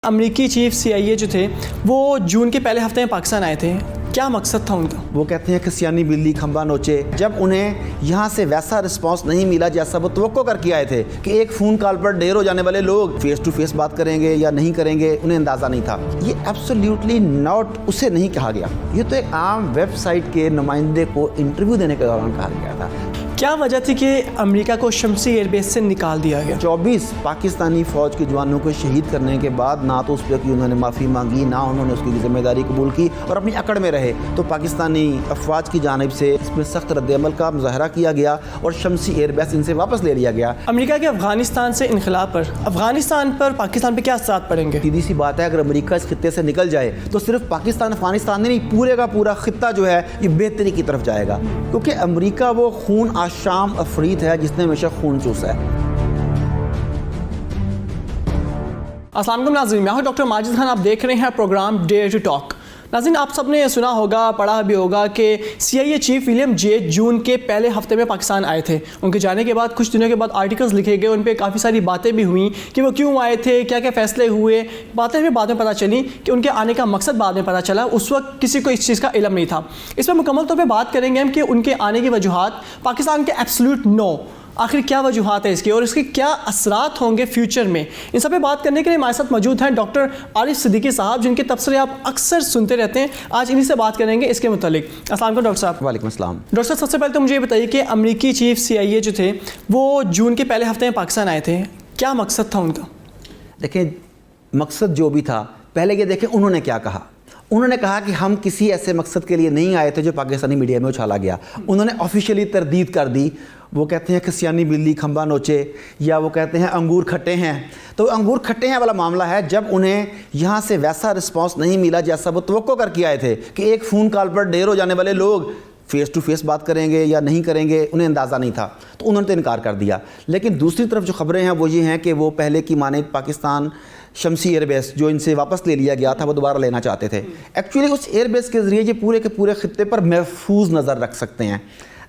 امریکی chief CIA جو تھے وہ جون کے پہلے ہفتے میں پاکستان آئے تھے، کیا مقصد تھا ان کا؟ وہ کہتے ہیں کہ سیانی بلی کھمبا نوچے. جب انہیں یہاں سے ویسا رسپانس نہیں ملا جیسا وہ توقع کر کے آئے تھے کہ ایک فون کال پر ڈھیر ہو جانے والے لوگ فیس ٹو فیس بات کریں گے یا نہیں کریں گے، انہیں اندازہ نہیں تھا. یہ ایبسولیوٹلی ناٹ اسے نہیں کہا گیا. یہ تو ایک عام ویب سائٹ کے نمائندے کو انٹرویو دینے کے دوران کہا گیا تھا. کیا وجہ تھی کہ امریکہ کو شمسی ایئر بیس سے نکال دیا گیا؟ 24 پاکستانی فوج کے جوانوں کو شہید کرنے کے بعد نہ تو اس پہ انہوں نے معافی مانگی، نہ انہوں نے اس کی ذمہ داری قبول کی اور اپنی اکڑ میں رہے. تو پاکستانی افواج کی جانب سے اس میں سخت رد عمل کا مظاہرہ کیا گیا اور شمسی ایئر بیس ان سے واپس لے لیا گیا. امریکہ کے افغانستان سے انخلا پر افغانستان پر پاکستان پہ کیا اثرات پڑیں گے؟ سیدھی سی بات ہے، اگر امریکہ اس خطے سے نکل جائے تو صرف پاکستان افغانستان نہیں، پورے کا پورا خطہ جو ہے یہ بہتری کی طرف جائے گا، کیونکہ امریکہ وہ خون آشام افریت ہے جس نے ہمیشہ خون چوسا ہے. السلام علیکم ناظرین، میں ہوں ڈاکٹر ماجد خان. آپ دیکھ رہے ہیں پروگرام ڈیئر ٹو ٹاک. ناظرین، آپ سب نے سنا ہوگا، پڑھا بھی ہوگا کہ CIA چیف ولیم جے جون کے پہلے ہفتے میں پاکستان آئے تھے. ان کے جانے کے بعد کچھ دنوں کے بعد آرٹیکلز لکھے گئے، ان پہ کافی ساری باتیں بھی ہوئیں کہ وہ کیوں آئے تھے، کیا کیا فیصلے ہوئے. باتیں ہمیں بعد میں پتہ چلیں کہ ان کے آنے کا مقصد بعد میں پتہ چلا، اس وقت کسی کو اس چیز کا علم نہیں تھا. اس میں مکمل طور پہ بات کریں گے ہم کہ ان کے آنے کی وجوہات، پاکستان کے ایبسلیوٹ نو، آخر کیا وجوہات ہے اس کی اور اس کے کیا اثرات ہوں گے فیوچر میں. ان سب پہ بات کرنے کے لیے ہمارے ساتھ موجود ہیں ڈاکٹر عارف صدیقی صاحب، جن کے تبصرے آپ اکثر سنتے رہتے ہیں. آج انہی سے بات کریں گے اس کے متعلق. السلام علیکم ڈاکٹر صاحب. وعلیکم السلام. ڈاکٹر صاحب، سب سے پہلے تو مجھے یہ بتائیے کہ امریکی چیف CIA جو تھے وہ جون کے پہلے ہفتے میں پاکستان آئے تھے، کیا مقصد تھا ان کا؟ دیکھیں، مقصد جو بھی تھا، پہلے یہ دیکھیں انہوں نے کیا کہا. انہوں نے کہا کہ ہم کسی ایسے مقصد کے لیے نہیں آئے تھے جو پاکستانی میڈیا میں اچھالا گیا. انہوں نے آفیشیلی تردید کر دی. وہ کہتے ہیں کہ سیانی بلی کھمبا نوچے، یا وہ کہتے ہیں انگور کھٹے ہیں. تو انگور کھٹے ہیں والا معاملہ ہے جب انہیں یہاں سے ویسا رسپانس نہیں ملا جیسا وہ توقع کر کے آئے تھے کہ ایک فون کال پر ڈھیر ہو جانے والے لوگ فیس ٹو فیس بات کریں گے یا نہیں کریں گے، انہیں اندازہ نہیں تھا. تو انہوں نے تو انکار کر دیا. لیکن دوسری طرف جو خبریں ہیں وہ یہ ہیں کہ وہ پہلے کی مانند پاکستان شمسی ایئر بیس جو ان سے واپس لے لیا گیا تھا وہ دوبارہ لینا چاہتے تھے. ایکچولی اس ایئر بیس کے ذریعے یہ پورے کے پورے خطے پر محفوظ نظر رکھ سکتے ہیں.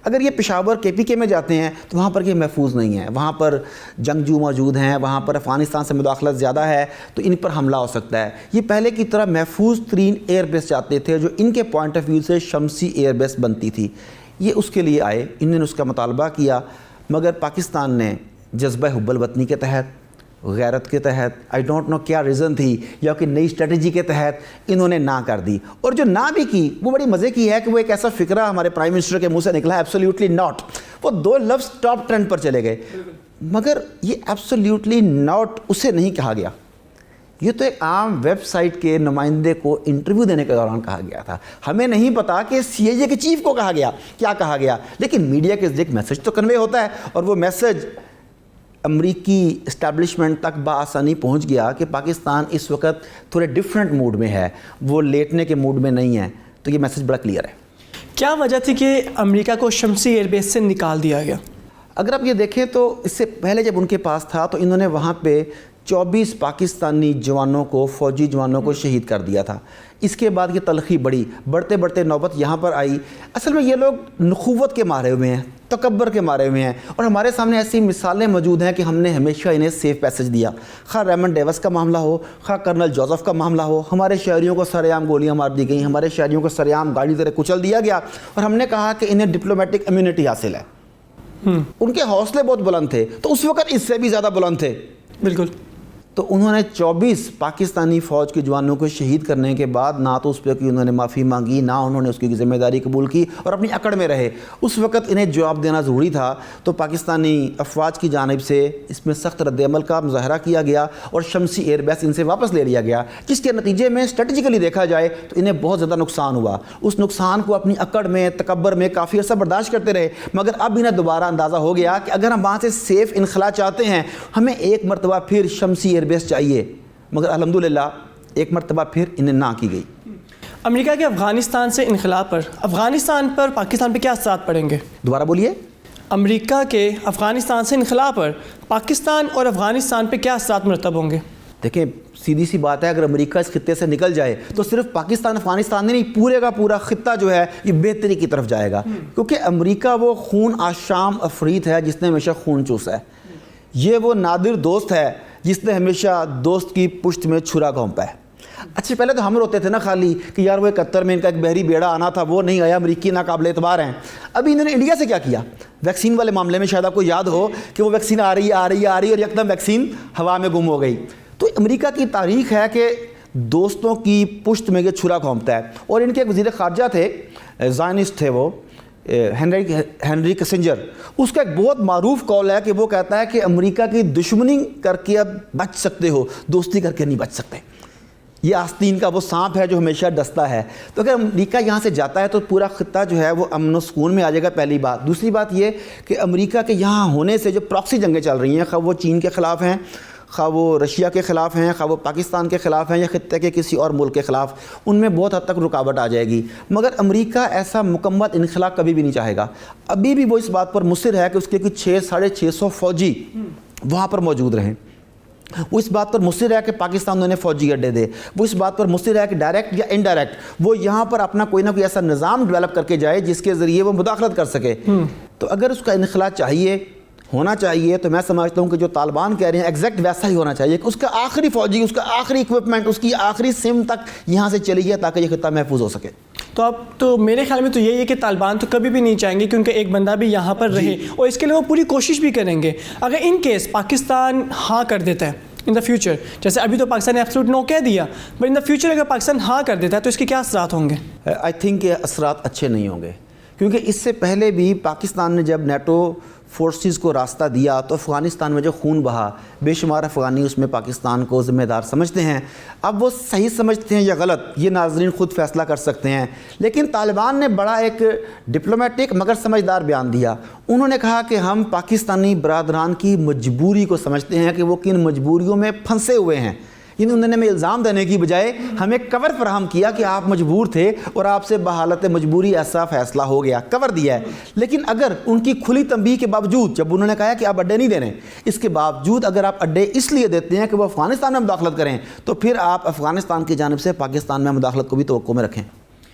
اگر یہ پشاور KPK میں جاتے ہیں تو وہاں پر یہ محفوظ نہیں ہے، وہاں پر جنگجو موجود ہیں، وہاں پر افغانستان سے مداخلت زیادہ ہے تو ان پر حملہ ہو سکتا ہے. یہ پہلے کی طرح محفوظ ترین ایئر بیس چاہتے تھے جو ان کے پوائنٹ آف ویو سے شمسی ایئر بیس بنتی تھی. یہ اس کے لیے آئے، انہوں نے اس کا مطالبہ کیا، مگر پاکستان نے جذبہ حب الوطنی کے تحت، غیرت کے تحت، آئی ڈونٹ نو کیا ریزن تھی، یا کہ نئی اسٹریٹجی کے تحت انہوں نے نہ کر دی. اور جو نہ بھی کی وہ بڑی مزے کی ہے کہ وہ ایک ایسا فکرہ ہمارے پرائم منسٹر کے منہ سے نکلا ہے، ایبسولیوٹلی ناٹ. وہ دو لفظ ٹاپ ٹرینڈ پر چلے گئے، مگر یہ ایبسولیوٹلی ناٹ اسے نہیں کہا گیا. یہ تو ایک عام ویب سائٹ کے نمائندے کو انٹرویو دینے کے دوران کہا گیا تھا. ہمیں نہیں پتا کہ CIA کے چیف کو کہا گیا، کیا کہا گیا، لیکن میڈیا کے ذریعے ایک میسج تو کنوے ہوتا ہے اور وہ میسج امریکی اسٹیبلشمنٹ تک بآسانی پہنچ گیا کہ پاکستان اس وقت تھوڑے ڈیفرنٹ موڈ میں ہے، وہ لیٹنے کے موڈ میں نہیں ہے. تو یہ میسج بڑا کلیئر ہے. کیا وجہ تھی کہ امریکہ کو شمسی ایئر بیس سے نکال دیا گیا؟ اگر آپ یہ دیکھیں تو اس سے پہلے جب ان کے پاس تھا تو انہوں نے وہاں پہ 24 پاکستانی جوانوں کو، فوجی جوانوں کو شہید کر دیا تھا. اس کے بعد یہ تلخی بڑھتے بڑھتے نوبت یہاں پر آئی. اصل میں یہ لوگ نخوت کے مارے ہوئے ہیں، تکبر کے مارے ہوئے ہیں، اور ہمارے سامنے ایسی مثالیں موجود ہیں کہ ہم نے ہمیشہ انہیں سیف پیسج دیا. خواہ ریمنڈ ڈیوس کا معاملہ ہو، خواہ کرنل جوزف کا معاملہ ہو، ہمارے شہریوں کو سر عام گولیاں مار دی گئیں، ہمارے شہریوں کو سر عام گاڑی طرح کچل دیا گیا، اور ہم نے کہا کہ انہیں ڈپلومیٹک امیونٹی حاصل ہے. ان کے حوصلے بہت بلند تھے، تو اس وقت اس سے بھی زیادہ بلند تھے. بالکل. تو انہوں نے 24 پاکستانی فوج کے جوانوں کو شہید کرنے کے بعد نہ تو اس پہ انہوں نے معافی مانگی، نہ انہوں نے اس کی ذمہ داری قبول کی اور اپنی اکڑ میں رہے. اس وقت انہیں جواب دینا ضروری تھا. تو پاکستانی افواج کی جانب سے اس میں سخت رد عمل کا مظاہرہ کیا گیا اور شمسی ایئر بیس ان سے واپس لے لیا گیا، جس کے نتیجے میں اسٹریٹجیکلی دیکھا جائے تو انہیں بہت زیادہ نقصان ہوا. اس نقصان کو اپنی اکڑ میں، تکبر میں کافی عرصہ برداشت کرتے رہے، مگر اب انہیں دوبارہ اندازہ ہو گیا کہ اگر ہم وہاں سے سیف انخلا چاہتے ہیں ہمیں ایک مرتبہ پھر شمسی ایئر بیس چاہیے. مگر الحمدللہ ایک مرتبہ پھر انہیں نہ کی گئی. امریکہ کے افغانستان سے انخلا پر افغانستان پر پاکستان پہ کیا اثرات پڑیں گے؟ دوبارہ بولیے. امریکہ کے افغانستان سے انخلا پر پاکستان اور افغانستان پہ کیا اثرات مرتب ہوں گے؟ دیکھیں، سیدھی سی بات ہے، اگر امریکہ اس خطے سے نکل جائے تو صرف پاکستان افغانستان نہیں، پورے کا پورا خطہ جو ہے یہ بہتری کی طرف جائے گا. کیونکہ امریکہ وہ خون آشام افریت ہے جس نے ہمیشہ خون چوسا ہے. یہ وہ نادر دوست ہے جس نے ہمیشہ دوست کی پشت میں چھرا گھونپا ہے. اچھا پہلے تو ہم روتے تھے نا خالی کہ یار وہ 71 میں ان کا ایک بحری بیڑا آنا تھا وہ نہیں آیا, امریکی ناقابل اعتبار ہیں. ابھی انہوں نے انڈیا سے کیا کیا ویکسین والے معاملے میں, شاید آپ کو یاد ہو کہ وہ ویکسین آ رہی اور یکدم ویکسین ہوا میں گم ہو گئی. تو امریکہ کی تاریخ ہے کہ دوستوں کی پشت میں یہ چھرا گھونپتا ہے. اور ان کے ایک وزیر خارجہ تھے, زائنسٹ تھے وہ, ہنری کسنجر. اس کا ایک بہت معروف قول ہے کہ وہ کہتا ہے کہ امریکہ کی دشمنی کر کے اب بچ سکتے ہو, دوستی کر کے نہیں بچ سکتے. یہ آستین کا وہ سانپ ہے جو ہمیشہ ڈستا ہے. تو اگر امریکہ یہاں سے جاتا ہے تو پورا خطہ جو ہے وہ امن و سکون میں آ جائے گا, پہلی بات. دوسری بات یہ کہ امریکہ کے یہاں ہونے سے جو پراکسی جنگیں چل رہی ہیں, خواہ وہ چین کے خلاف ہیں, خواہ وہ رشیا کے خلاف ہیں, خواہ وہ پاکستان کے خلاف ہیں یا خطے کے کسی اور ملک کے خلاف, ان میں بہت حد تک رکاوٹ آ جائے گی. مگر امریکہ ایسا مکمل انخلا کبھی بھی نہیں چاہے گا. ابھی بھی وہ اس بات پر مصر ہے کہ اس کے کچھ 600-650 فوجی وہاں پر موجود رہیں. وہ اس بات پر مصر ہے کہ پاکستان انہیں فوجی اڈے دے. وہ اس بات پر مصر ہے کہ ڈائریکٹ یا انڈائریکٹ وہ یہاں پر اپنا کوئی نہ کوئی ایسا نظام ڈیولپ کر کے جائے جس کے ذریعے وہ مداخلت کر سکے. تو اگر اس کا انخلا ہونا چاہیے تو میں سمجھتا ہوں کہ جو طالبان کہہ رہے ہیں ایگزیکٹ ویسا ہی ہونا چاہیے کہ اس کا آخری فوجی, اس کا آخری اکوپمنٹ, اس کی آخری سم تک یہاں سے چلی جائے تاکہ یہ خطہ محفوظ ہو سکے. تو اب تو میرے خیال میں تو یہی ہے کہ طالبان تو کبھی بھی نہیں چاہیں گے کہ ان کا ایک بندہ بھی یہاں پر رہے, اور اس کے لیے وہ پوری کوشش بھی کریں گے. اگر ان کیس پاکستان ہاں کر دیتا ہے ان دا فیوچر, جیسے ابھی تو پاکستان نے ایبسولوٹ نو کہہ دیا, بٹ ان دا فیوچر اگر پاکستان ہاں کر دیتا ہے تو اس کے کیا اثرات ہوں گے؟ آئی تھنک یہ اثرات اچھے نہیں ہوں گے, کیونکہ اس سے پہلے بھی پاکستان نے جب نیٹو فورسز کو راستہ دیا تو افغانستان میں جو خون بہا, بے شمار افغانی اس میں پاکستان کو ذمہ دار سمجھتے ہیں. اب وہ صحیح سمجھتے ہیں یا غلط یہ ناظرین خود فیصلہ کر سکتے ہیں. لیکن طالبان نے بڑا ایک ڈپلومیٹک مگر سمجھدار بیان دیا. انہوں نے کہا کہ ہم پاکستانی برادران کی مجبوری کو سمجھتے ہیں کہ وہ کن مجبوریوں میں پھنسے ہوئے ہیں. انہوں نے ہمیں الزام دینے کی بجائے ہمیں کور فراہم کیا کہ آپ مجبور تھے اور آپ سے بحالت مجبوری ایسا فیصلہ ہو گیا, کور دیا ہے. لیکن اگر ان کی کھلی تنبیہ کے باوجود, جب انہوں نے کہا کہ آپ اڈے نہیں دینے, اس کے باوجود اگر آپ اڈے اس لیے دیتے ہیں کہ وہ افغانستان میں مداخلت کریں, تو پھر آپ افغانستان کی جانب سے پاکستان میں مداخلت کو بھی توقع میں رکھیں.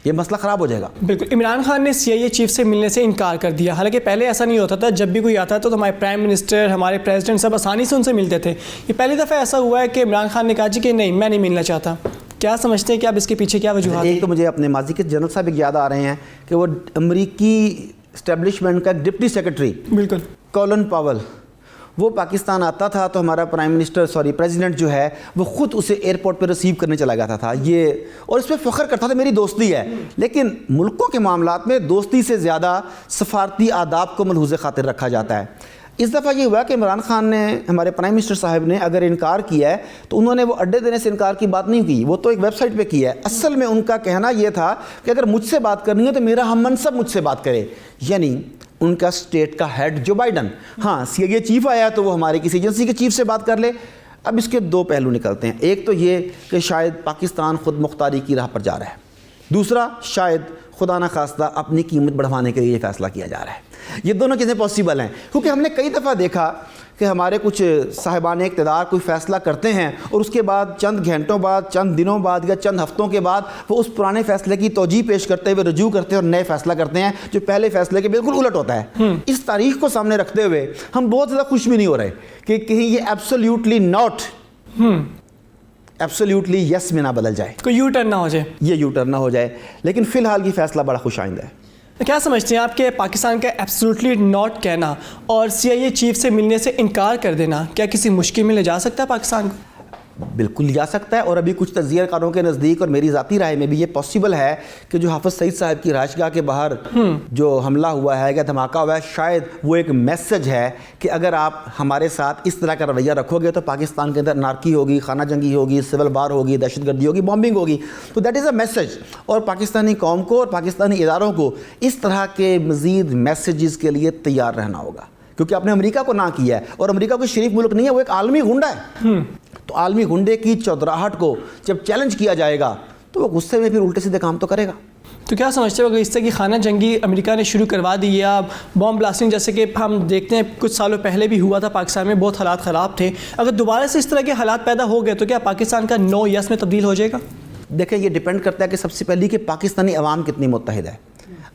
یہ مسئلہ خراب ہو جائے گا. بالکل. عمران خان نے CIA چیف سے ملنے سے انکار کر دیا, حالانکہ پہلے ایسا نہیں ہوتا تھا. جب بھی کوئی آتا تھا تو ہمارے پرائم منسٹر, ہمارے پریزیڈنٹ سب آسانی سے ان سے ملتے تھے. یہ پہلی دفعہ ایسا ہوا ہے کہ عمران خان نے کہا جی کہ نہیں, میں نہیں ملنا چاہتا. کیا سمجھتے ہیں کہ اب اس کے پیچھے کیا وجوہات ہیں؟ ایک تو مجھے اپنے ماضی کے جنرل صاحب یاد آ رہے ہیں کہ وہ امریکی اسٹیبلشمنٹ کا ڈپٹی سیکرٹری بالکل کولن پاول, وہ پاکستان آتا تھا تو ہمارا پریزیڈنٹ جو ہے وہ خود اسے ایئرپورٹ پہ ریسیو کرنے چلا جاتا تھا. یہ اور اس پہ فخر کرتا تھا میری دوستی ہے. لیکن ملکوں کے معاملات میں دوستی سے زیادہ سفارتی آداب کو ملحوظ خاطر رکھا جاتا ہے. اس دفعہ یہ ہوا کہ عمران خان نے, ہمارے پرائم منسٹر صاحب نے اگر انکار کیا ہے تو انہوں نے وہ اڈے دینے سے انکار کی بات نہیں کی, وہ تو ایک ویب سائٹ پہ کی ہے. اصل میں ان کا کہنا یہ تھا کہ اگر مجھ سے بات کرنی ہے تو میرا ہم منصب مجھ سے بات کرے, یعنی ان کا اسٹیٹ کا ہیڈ جو بائیڈن. ہاں CIA چیف آیا تو وہ ہماری کسی ایجنسی کے چیف سے بات کر لے. اب اس کے دو پہلو نکلتے ہیں. ایک تو یہ کہ شاید پاکستان خود مختاری کی راہ پر جا رہا ہے, دوسرا شاید خدا نخواستہ اپنی قیمت بڑھوانے کے لیے یہ فیصلہ کیا جا رہا ہے. یہ دونوں چیزیں پاسبل ہیں, کیونکہ ہم نے کئی دفعہ دیکھا کہ ہمارے کچھ صاحبان اقتدار کوئی فیصلہ کرتے ہیں اور اس کے بعد چند گھنٹوں بعد, چند دنوں بعد یا چند ہفتوں کے بعد وہ اس پرانے فیصلے کی توجیہ پیش کرتے ہوئے رجوع کرتے ہیں اور نئے فیصلہ کرتے ہیں جو پہلے فیصلے کے بالکل الٹ ہوتا ہے. اس تاریخ کو سامنے رکھتے ہوئے ہم بہت زیادہ خوش بھی نہیں ہو رہے کہ کہیں یہ ایبسولیوٹلی ناٹ, ایبسولیوٹلی یس میں نہ بدل جائے, کوئی یو ٹرن نہ ہو جائے, یہ یو ٹرن نہ ہو جائے. لیکن فی الحال یہ فیصلہ بڑا خوش آئندہ ہے. کیا سمجھتے ہیں آپ کہ پاکستان کا ایبسولوٹلی ناٹ کہنا اور CIA چیف سے ملنے سے انکار کر دینا کیا کسی مشکل میں لے جا سکتا ہے پاکستان کو؟ بالکل جا سکتا ہے, اور ابھی کچھ تجزیہ کاروں کے نزدیک اور میری ذاتی رائے میں بھی یہ پاسبل ہے کہ جو حافظ سعید صاحب کی رہائش گاہ کے باہر جو حملہ ہوا ہے یا دھماکہ ہوا ہے, شاید وہ ایک میسج ہے کہ اگر آپ ہمارے ساتھ اس طرح کا رویہ رکھو گے تو پاکستان کے اندر نارکی ہوگی, خانہ جنگی ہوگی, سول وار ہوگی, دہشت گردی ہوگی, بامبنگ ہوگی. تو دیٹ از اے میسج, اور پاکستانی قوم کو اور پاکستانی اداروں کو اس طرح کے مزید میسیجز کے لیے تیار رہنا ہوگا, کیونکہ آپ نے امریکہ کو نہ کیا ہے, اور امریکہ کوئی شریف ملک نہیں ہے, وہ ایک عالمی غنڈہ ہے. تو عالمی غنڈے کی چودراہٹ کو جب چیلنج کیا جائے گا تو وہ غصے میں پھر الٹے سیدھے کام تو کرے گا. تو کیا سمجھتے ہو کہ اس طرح کی خانہ جنگی امریکہ نے شروع کروا دی ہے, اب بام بلاسٹنگ جیسے کہ ہم دیکھتے ہیں کچھ سالوں پہلے بھی ہوا تھا پاکستان میں, بہت حالات خراب تھے, اگر دوبارہ سے اس طرح کے حالات پیدا ہو گئے تو کیا پاکستان کا نو یس میں تبدیل ہو جائے گا؟ دیکھیں یہ ڈیپینڈ کرتا ہے کہ سب سے پہلی کہ پاکستانی عوام کتنی متحد ہے.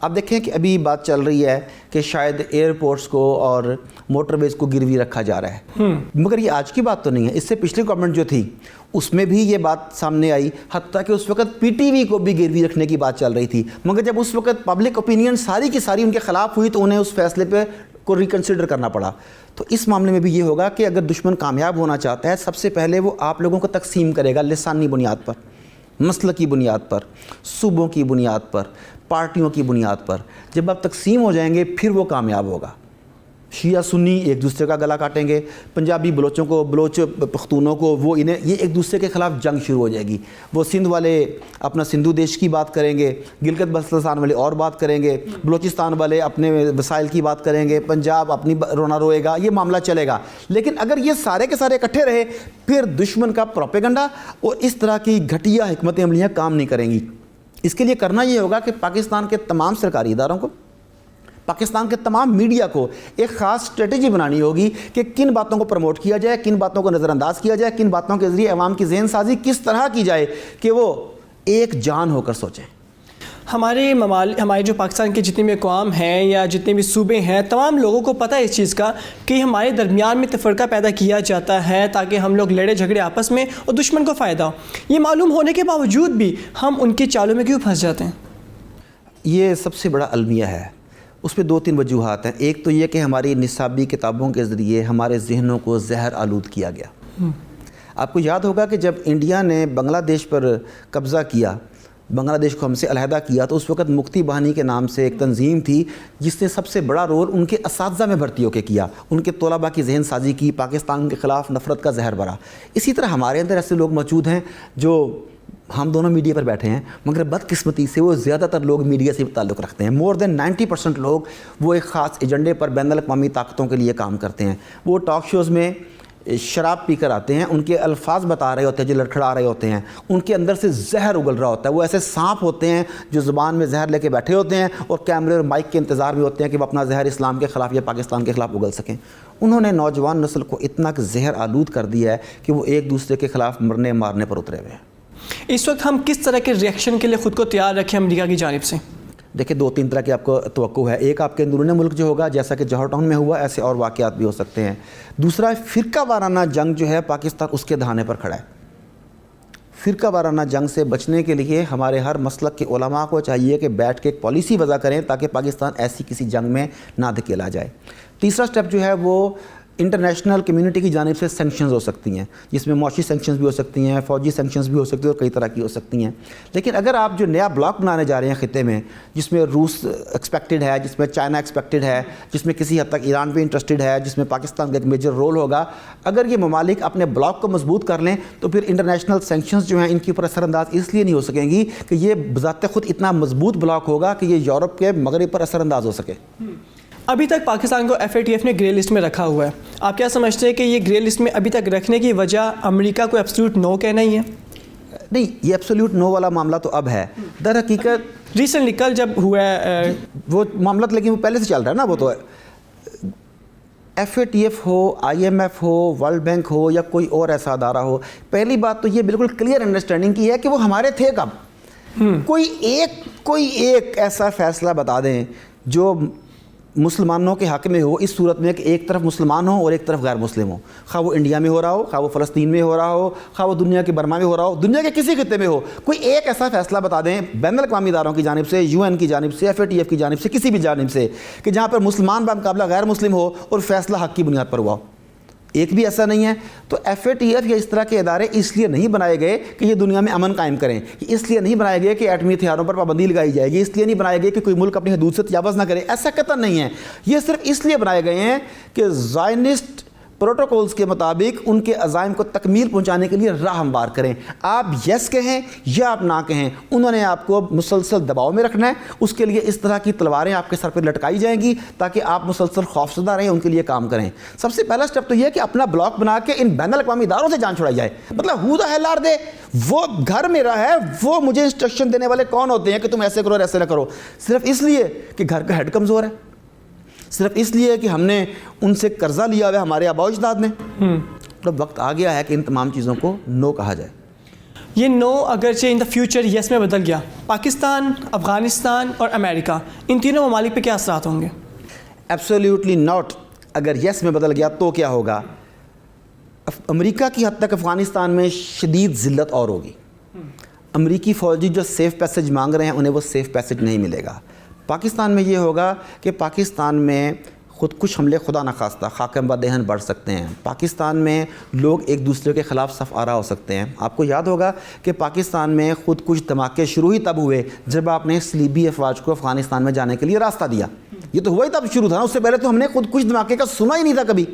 آپ دیکھیں کہ ابھی بات چل رہی ہے کہ شاید ایئرپورٹس کو اور موٹر ویز کو گروی رکھا جا رہا ہے، مگر یہ آج کی بات تو نہیں ہے، اس سے پچھلی گورنمنٹ جو تھی اس میں بھی یہ بات سامنے آئی، حتیٰ کہ اس وقت پی ٹی وی کو بھی گروی رکھنے کی بات چل رہی تھی، مگر جب اس وقت پبلک اوپینین ساری کی ساری ان کے خلاف ہوئی تو انہیں اس فیصلے پہ کو ریکنسیڈر کرنا پڑا۔ تو اس معاملے میں بھی یہ ہوگا کہ اگر دشمن کامیاب ہونا چاہتا ہے، سب سے پہلے وہ آپ لوگوں کو تقسیم کرے گا لسانی بنیاد پر، مسلکی بنیاد پر، صوبوں کی بنیاد پر، پارٹیوں کی بنیاد پر۔ جب آپ تقسیم ہو جائیں گے پھر وہ کامیاب ہوگا۔ شیعہ سنی ایک دوسرے کا گلا کاٹیں گے، پنجابی بلوچوں کو، بلوچ پختونوں کو، وہ انہیں، یہ ایک دوسرے کے خلاف جنگ شروع ہو جائے گی۔ وہ سندھ والے اپنا سندھو دیش کی بات کریں گے، گلگت بلتستان والے اور بات کریں گے، بلوچستان والے اپنے وسائل کی بات کریں گے، پنجاب اپنی رونا روئے گا، یہ معاملہ چلے گا۔ لیکن اگر یہ سارے کے سارے اکٹھے رہے پھر دشمن کا پروپیگنڈا اور اس طرح کی گھٹیا حکمت عملیاں کام نہیں کریں گی۔ اس کے لیے کرنا یہ ہوگا کہ پاکستان کے تمام سرکاری اداروں کو، پاکستان کے تمام میڈیا کو ایک خاص اسٹریٹجی بنانی ہوگی کہ کن باتوں کو پروموٹ کیا جائے، کن باتوں کو نظر انداز کیا جائے، کن باتوں کے ذریعے عوام کی ذہن سازی کس طرح کی جائے کہ وہ ایک جان ہو کر سوچیں۔ ہمارے جو پاکستان کے جتنے بھی اقوام ہیں یا جتنے بھی صوبے ہیں، تمام لوگوں کو پتہ ہے اس چیز کا کہ ہمارے درمیان میں تفرقہ پیدا کیا جاتا ہے تاکہ ہم لوگ لڑے جھگڑے آپس میں اور دشمن کو فائدہ ہو۔ یہ معلوم ہونے کے باوجود بھی ہم ان کی چالوں میں کیوں پھنس جاتے ہیں؟ یہ سب سے بڑا المیہ ہے، اس پہ 2-3 وجوہات ہیں۔ ایک تو یہ کہ ہماری نصابی کتابوں کے ذریعے ہمارے ذہنوں کو زہر آلود کیا گیا۔ آپ کو یاد ہوگا کہ جب انڈیا نے بنگلہ دیش پر قبضہ کیا، بنگلہ دیش کو ہم سے علیحدہ کیا، تو اس وقت مکتی بہانی کے نام سے ایک تنظیم تھی جس نے سب سے بڑا رول ان کے اساتذہ میں بھرتی ہو کے کیا، ان کے طلباء کی ذہن سازی کی، پاکستان کے خلاف نفرت کا زہر بھرا۔ اسی طرح ہمارے اندر ایسے لوگ موجود ہیں جو، ہم دونوں میڈیا پر بیٹھے ہیں مگر بدقسمتی سے وہ زیادہ تر لوگ میڈیا سے تعلق رکھتے ہیں۔ مور دین 90% لوگ وہ ایک خاص ایجنڈے پر بین الاقوامی طاقتوں کے لیے کام کرتے ہیں۔ وہ ٹاک شوز میں شراب پی کر آتے ہیں، ان کے الفاظ بتا رہے ہوتے ہیں جو لڑکھڑا رہے ہوتے ہیں، ان کے اندر سے زہر اگل رہا ہوتا ہے۔ وہ ایسے سانپ ہوتے ہیں جو زبان میں زہر لے کے بیٹھے ہوتے ہیں اور کیمرے اور مائک کے انتظار میں ہوتے ہیں کہ وہ اپنا زہر اسلام کے خلاف یا پاکستان کے خلاف اگل سکیں۔ انہوں نے نوجوان نسل کو اتنا کہ زہر آلود کر دیا ہے کہ وہ ایک دوسرے کے خلاف مرنے مارنے پر اترے ہوئے ہیں۔ اس وقت ہم کس طرح کے ریئیکشن کے لیے خود کو تیار رکھیں امریکہ کی جانب سے؟ دیکھیں 2-3 طرح کی آپ کو توقع ہے۔ ایک آپ کے اندرون ملک جو ہوگا، جیسا کہ جوہر ٹاؤن میں ہوا، ایسے اور واقعات بھی ہو سکتے ہیں۔ دوسرا، فرقہ وارانہ جنگ جو ہے پاکستان اس کے دہانے پر کھڑا ہے۔ فرقہ وارانہ جنگ سے بچنے کے لیے ہمارے ہر مسلک کے علماء کو چاہیے کہ بیٹھ کے ایک پالیسی وضع کریں تاکہ پاکستان ایسی کسی جنگ میں نہ دھکیلا جائے۔ تیسرا سٹیپ جو ہے وہ انٹرنیشنل کمیونٹی کی جانب سے سینکشنز ہو سکتی ہیں، جس میں معاشی سینکشنز بھی ہو سکتی ہیں، فوجی سینکشنز بھی ہو سکتی ہیں اور کئی طرح کی ہو سکتی ہیں۔ لیکن اگر آپ جو نیا بلاک بنانے جا رہے ہیں خطے میں، جس میں روس ایکسپیکٹڈ ہے، جس میں چائنا ایکسپیکٹڈ ہے، جس میں کسی حد تک ایران بھی انٹرسٹڈ ہے، جس میں پاکستان کا ایک میجر رول ہوگا، اگر یہ ممالک اپنے بلاک کو مضبوط کر لیں تو پھر انٹرنیشنل سینکشنز جو ہیں ان کے اوپر اثر انداز اس لیے نہیں ہو سکیں گی کہ یہ بذات خود اتنا مضبوط بلاک ہوگا کہ یہ یورپ کے مغرب پر اثر انداز ہو سکے۔ ابھی تک پاکستان کو FATF نے گرے لسٹ میں رکھا ہوا ہے، آپ کیا سمجھتے ہیں کہ یہ گرے لسٹ میں ابھی تک رکھنے کی وجہ امریکہ کو ایبسلیوٹ نو کہنا ہی ہے؟ نہیں، یہ ایبسلیوٹ نو والا معاملہ تو اب ہے، در حقیقت ریسنٹلی کل جب ہوا ہے وہ معاملہ، لیکن وہ پہلے سے چل رہا ہے نا۔ وہ تو FATF ہو، IMF ہو، ورلڈ بینک ہو یا کوئی اور ایسا ادارہ ہو، پہلی بات تو یہ بالکل کلیئر انڈرسٹینڈنگ کی ہے کہ وہ ہمارے تھے کب۔ کوئی ایک ایسا فیصلہ بتا دیں جو مسلمانوں کے حق میں ہو، اس صورت میں کہ ایک طرف مسلمان ہو اور ایک طرف غیر مسلم ہو، خواہ وہ انڈیا میں ہو رہا ہو، خواہ وہ فلسطین میں ہو رہا ہو، خواہ وہ دنیا کے برما میں ہو رہا ہو، دنیا کے کسی خطے میں ہو، کوئی ایک ایسا فیصلہ بتا دیں بین الاقوامی اداروں کی جانب سے، UN کی جانب سے، FATF کی جانب سے، کسی بھی جانب سے، کہ جہاں پر مسلمان بمقابلہ غیر مسلم ہو اور فیصلہ حق کی بنیاد پر ہوا ہو۔ ایک بھی ایسا نہیں ہے۔ تو FATF یا اس طرح کے ادارے اس لیے نہیں بنائے گئے کہ یہ دنیا میں امن قائم کریں، اس لیے نہیں بنائے گئے کہ ایٹمی ہتھیاروں پر پابندی لگائی جائے گی، اس لیے نہیں بنائے گئے کہ کوئی ملک اپنی حدود سے تجاوز نہ کرے، ایسا قطعاً نہیں ہے۔ یہ صرف اس لیے بنائے گئے ہیں کہ زائنسٹ پروٹوکولز کے مطابق ان کے عزائم کو تکمیل پہنچانے کے لیے راہ ہموار کریں۔ آپ یس کہیں یا آپ نہ کہیں، انہوں نے آپ کو مسلسل دباؤ میں رکھنا ہے۔ اس کے لیے اس طرح کی تلواریں آپ کے سر پہ لٹکائی جائیں گی تاکہ آپ مسلسل خوفزدہ رہیں، ان کے لیے کام کریں۔ سب سے پہلا سٹیپ تو یہ ہے کہ اپنا بلاک بنا کے ان بین الاقوامی اداروں سے جان چھڑائی جائے۔ مطلب ہو دا ہیل آر دے، وہ گھر میرا ہے، وہ مجھے انسٹرکشن دینے والے کون ہوتے ہیں کہ تم ایسے کرو اور ایسے نہ کرو؟ صرف اس لیے کہ گھر کا ہیڈ کمزور ہے، صرف اس لیے کہ ہم نے ان سے قرضہ لیا ہوا ہے ہمارے آباء و اجداد نے۔ تو وقت آ گیا ہے کہ ان تمام چیزوں کو نو کہا جائے۔ یہ نو اگرچہ ان دا فیوچر یس میں بدل گیا، پاکستان، افغانستان اور امریکہ، ان تینوں ممالک پہ کیا اثرات ہوں گے؟ Absolutely not. اگر یس میں بدل گیا تو کیا ہوگا؟ امریکہ کی حد تک افغانستان میں شدید ذلت اور ہوگی. امریکی فوجی جو سیف پیسج مانگ رہے ہیں انہیں وہ سیف پیسج نہیں ملے گا. پاکستان میں یہ ہوگا کہ پاکستان میں خود کچھ حملے خدا نخواستہ خاکم و دہن بڑھ سکتے ہیں. پاکستان میں لوگ ایک دوسرے کے خلاف صف آرا ہو سکتے ہیں. آپ کو یاد ہوگا کہ پاکستان میں خود کچھ دھماکے شروع ہی تب ہوئے جب آپ نے صلیبی افواج کو افغانستان میں جانے کے لیے راستہ دیا. یہ تو ہوا ہی تب شروع تھا نا، اس سے پہلے تو ہم نے خود کچھ دھماکے کا سنا ہی نہیں تھا کبھی.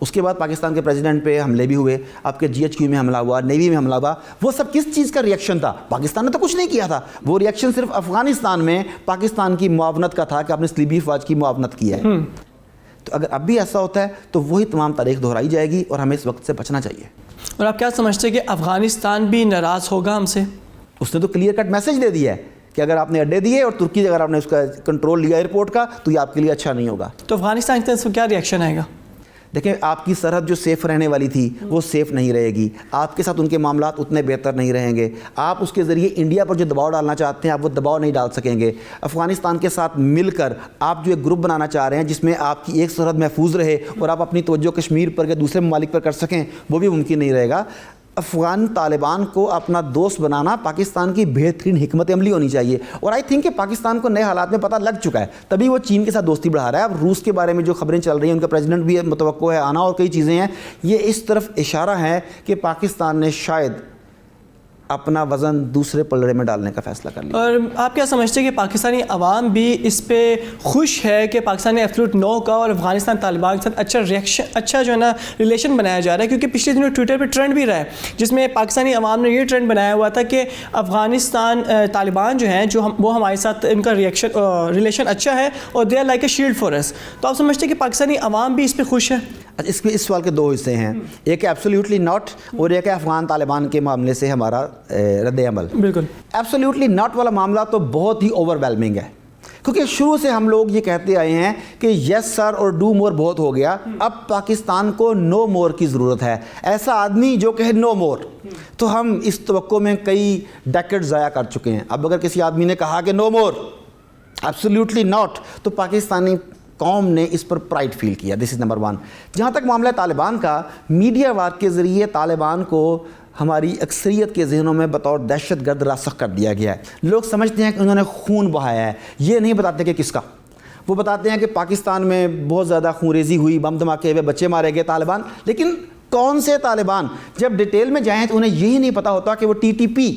اس کے بعد پاکستان کے پریزیڈنٹ پہ حملے بھی ہوئے، آپ کے GHQ میں حملہ ہوا، نیوی میں حملہ ہوا. وہ سب کس چیز کا ریئیکشن تھا؟ پاکستان نے تو کچھ نہیں کیا تھا. وہ ریئیکشن صرف افغانستان میں پاکستان کی معاونت کا تھا کہ آپ نے صلیبی افواج کی معاونت کی ہے. تو اگر اب بھی ایسا ہوتا ہے تو وہی تمام تاریخ دہرائی جائے گی اور ہمیں اس وقت سے بچنا چاہیے. اور آپ کیا سمجھتے ہیں کہ افغانستان بھی ناراض ہوگا ہم سے؟ اس نے تو کلیئر کٹ میسج دے دیا ہے کہ اگر آپ نے اڈے دیے اور ترکی اگر آپ نے اس کا کنٹرول لیا ایئرپورٹ کا تو یہ آپ کے لیے اچھا نہیں ہوگا. تو افغانستان کی طرف سے کیا ریئیکشن آئے گا؟ دیکھیں، آپ کی سرحد جو سیف رہنے والی تھی وہ سیف نہیں رہے گی. آپ کے ساتھ ان کے معاملات اتنے بہتر نہیں رہیں گے. آپ اس کے ذریعے انڈیا پر جو دباؤ ڈالنا چاہتے ہیں آپ وہ دباؤ نہیں ڈال سکیں گے. افغانستان کے ساتھ مل کر آپ جو ایک گروپ بنانا چاہ رہے ہیں جس میں آپ کی ایک سرحد محفوظ رہے اور آپ اپنی توجہ کشمیر پر کے دوسرے ممالک پر کر سکیں، وہ بھی ممکن نہیں رہے گا. افغان طالبان کو اپنا دوست بنانا پاکستان کی بہترین حکمت عملی ہونی چاہیے. اور آئی تھنک کہ پاکستان کو نئے حالات میں پتہ لگ چکا ہے، تبھی وہ چین کے ساتھ دوستی بڑھا رہا ہے. اب روس کے بارے میں جو خبریں چل رہی ہیں، ان کا پریزیڈنٹ بھی متوقع ہے آنا اور کئی چیزیں ہیں، یہ اس طرف اشارہ ہے کہ پاکستان نے شاید اپنا وزن دوسرے پلڑے میں ڈالنے کا فیصلہ کر لیا. اور آپ کیا سمجھتے ہیں کہ پاکستانی عوام بھی اس پہ خوش ہے کہ پاکستان نے ایبسولوٹ نو کا اور افغانستان طالبان کے ساتھ اچھا جو ہے نا ریلیشن بنایا جا رہا ہے؟ کیونکہ پچھلے دنوں ٹویٹر پہ ٹرینڈ بھی رہا ہے جس میں پاکستانی عوام نے یہ ٹرینڈ بنایا ہوا تھا کہ افغانستان طالبان جو ہیں وہ ہمارے ساتھ ان کا ریلیشن اچھا ہے اور they are like a shield for us. تو آپ سمجھتے ہیں کہ پاکستانی عوام بھی اس پہ خوش ہے؟ اس سوال کے دو حصے ہیں، ایک ایبسولیوٹلی ناٹ اور ایک ہے افغان طالبان کے معاملے سے ہمارا رد عمل. بالکل ایبسولیوٹلی ناٹ والا معاملہ تو بہت ہی اوور ویلمنگ ہے، کیونکہ شروع سے ہم لوگ یہ کہتے آئے ہیں کہ یس سر اور ڈو مور بہت ہو گیا، اب پاکستان کو نو مور کی ضرورت ہے. ایسا آدمی جو کہے نو مور، تو ہم اس توقع میں کئی ڈیکیڈ ضائع کر چکے ہیں. اب اگر کسی آدمی نے کہا کہ نو مور ایبسولیوٹلی ناٹ، تو پاکستانی قوم نے اس پر پرائڈ فیل کیا. دس از نمبر ون. جہاں تک معاملہ طالبان کا، میڈیا وار کے ذریعے طالبان کو ہماری اکثریت کے ذہنوں میں بطور دہشت گرد راسخ کر دیا گیا ہے. لوگ سمجھتے ہیں کہ انہوں نے خون بہایا ہے، یہ نہیں بتاتے کہ کس کا. وہ بتاتے ہیں کہ پاکستان میں بہت زیادہ خون ریزی ہوئی، بم دھماکے ہوئے، بچے مارے گئے طالبان. لیکن کون سے طالبان؟ جب ڈیٹیل میں جائیں تو انہیں یہی نہیں پتہ ہوتا کہ وہ TTP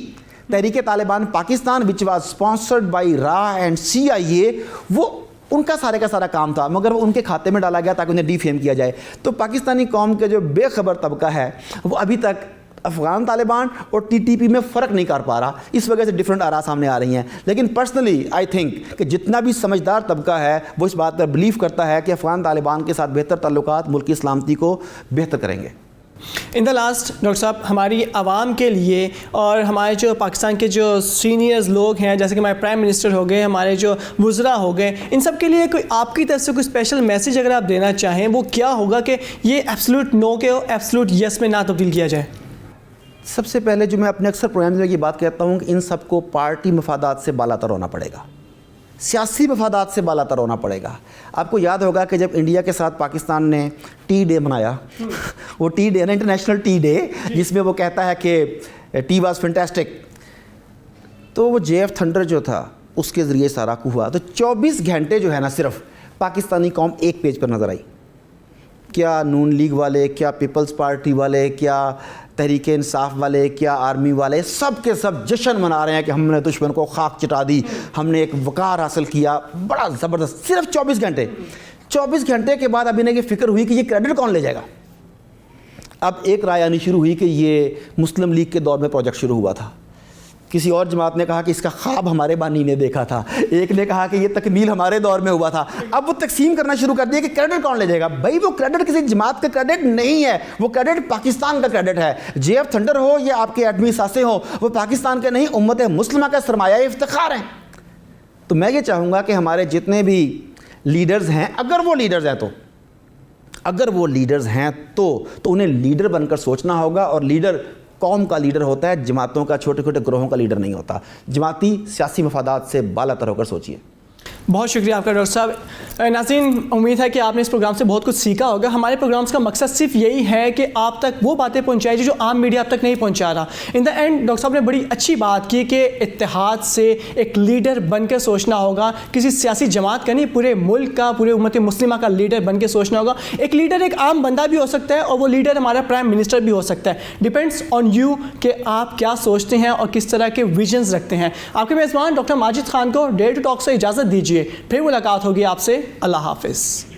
تحریک Taliban Pakistan which was sponsored by را اینڈ CIA، وہ ان کا سارے کا سارا کام تھا، مگر وہ ان کے کھاتے میں ڈالا گیا تاکہ انہیں ڈی فیم کیا جائے. تو پاکستانی قوم کے جو بے خبر طبقہ ہے وہ ابھی تک افغان طالبان اور TTP میں فرق نہیں کر پا رہا. اس وجہ سے ڈفرینٹ آرا سامنے آ رہی ہیں. لیکن پرسنلی آئی تھنک کہ جتنا بھی سمجھدار طبقہ ہے وہ اس بات پر بلیو کرتا ہے کہ افغان طالبان کے ساتھ بہتر تعلقات ملک کی سلامتی کو بہتر کریں گے. ان دا لاسٹ ڈاکٹر صاحب، ہماری عوام کے لیے اور ہمارے جو پاکستان کے جو سینئرز لوگ ہیں جیسے کہ ہمارے پرائم منسٹر ہو گئے، ہمارے جو وزراء ہو گئے، ان سب کے لیے کوئی آپ کی طرف سے کوئی اسپیشل میسیج اگر آپ دینا چاہیں وہ کیا ہوگا کہ یہ ایبسولوٹ نو کے ایبسولوٹ یس میں نہ تبدیل کیا جائے؟ سب سے پہلے جو میں اپنے اکثر پروگرامز میں یہ بات کہتا ہوں کہ ان سب کو پارٹی مفادات سے بالا تر ہونا پڑے گا، سیاسی مفادات سے بالا تر ہونا پڑے گا. آپ کو یاد ہوگا کہ جب انڈیا کے ساتھ پاکستان نے ٹی ڈے منایا، وہ ٹی ڈے نا انٹرنیشنل ٹی ڈے جس میں وہ کہتا ہے کہ ٹی واز فینٹاسٹک، تو وہ JF تھنڈر جو تھا اس کے ذریعے سارا کو ہوا. تو 24 گھنٹے جو ہے نا صرف پاکستانی قوم ایک پیج پر نظر آئی. کیا نون لیگ والے، کیا پیپلز پارٹی والے، کیا تحریک انصاف والے، کیا آرمی والے، سب کے سب جشن منا رہے ہیں کہ ہم نے دشمن کو خاک چٹا دی، ہم نے ایک وقار حاصل کیا. بڑا زبردست. صرف 24 گھنٹے. 24 گھنٹے کے بعد اب انہیں یہ فکر ہوئی کہ یہ کریڈٹ کون لے جائے گا. اب ایک رائے آنی شروع ہوئی کہ یہ مسلم لیگ کے دور میں پروجیکٹ شروع ہوا تھا. کسی اور جماعت نے کہا کہ اس کا خواب ہمارے بانی نے دیکھا تھا. ایک نے کہا کہ یہ تکمیل ہمارے دور میں ہوا تھا. اب وہ تقسیم کرنا شروع کر دیا کہ کریڈٹ کون لے جائے گا. بھائی وہ کریڈٹ کسی جماعت کا کریڈٹ نہیں ہے، وہ کریڈٹ پاکستان کا کریڈٹ ہے. JF تھنڈر ہو یا آپ کے ایٹمی ساسے ہوں، وہ پاکستان کے نہیں، امت مسلمہ کا سرمایہ افتخار ہیں. تو میں یہ چاہوں گا کہ ہمارے جتنے بھی لیڈرز ہیں، اگر وہ لیڈرز ہیں تو انہیں لیڈر بن کر سوچنا ہوگا. اور لیڈر قوم کا لیڈر ہوتا ہے, جماعتوں کا, چھوٹے چھوٹے گروہوں کا لیڈر نہیں ہوتا. جماعتی سیاسی مفادات سے بالاتر ہو کر سوچیے. بہت شکریہ آپ کا ڈاکٹر صاحب. ناظرین, امید ہے کہ آپ نے اس پروگرام سے بہت کچھ سیکھا ہوگا. ہمارے پروگرامس کا مقصد صرف یہی ہے کہ آپ تک وہ باتیں پہنچائی جو عام میڈیا اب تک نہیں پہنچا رہا. ان دا اینڈ ڈاکٹر صاحب نے بڑی اچھی بات کی کہ اتحاد سے ایک لیڈر بن کے سوچنا ہوگا, کسی سیاسی جماعت کا نہیں, پورے ملک کا, پورے امت مسلمہ کا لیڈر بن کے سوچنا ہوگا. ایک لیڈر ایک عام بندہ بھی ہو سکتا ہے اور وہ لیڈر ہمارا پرائم منسٹر بھی ہو سکتا ہے. ڈپینڈس آن یو کہ آپ کیا سوچتے ہیں اور کس طرح کے ویژنز رکھتے ہیں. آپ کے میزبان ڈاکٹر ماجد خان کو ڈیئر ٹو ٹاک سے اجازت دیجیے. پھر ملاقات ہوگی آپ سے. اللہ حافظ.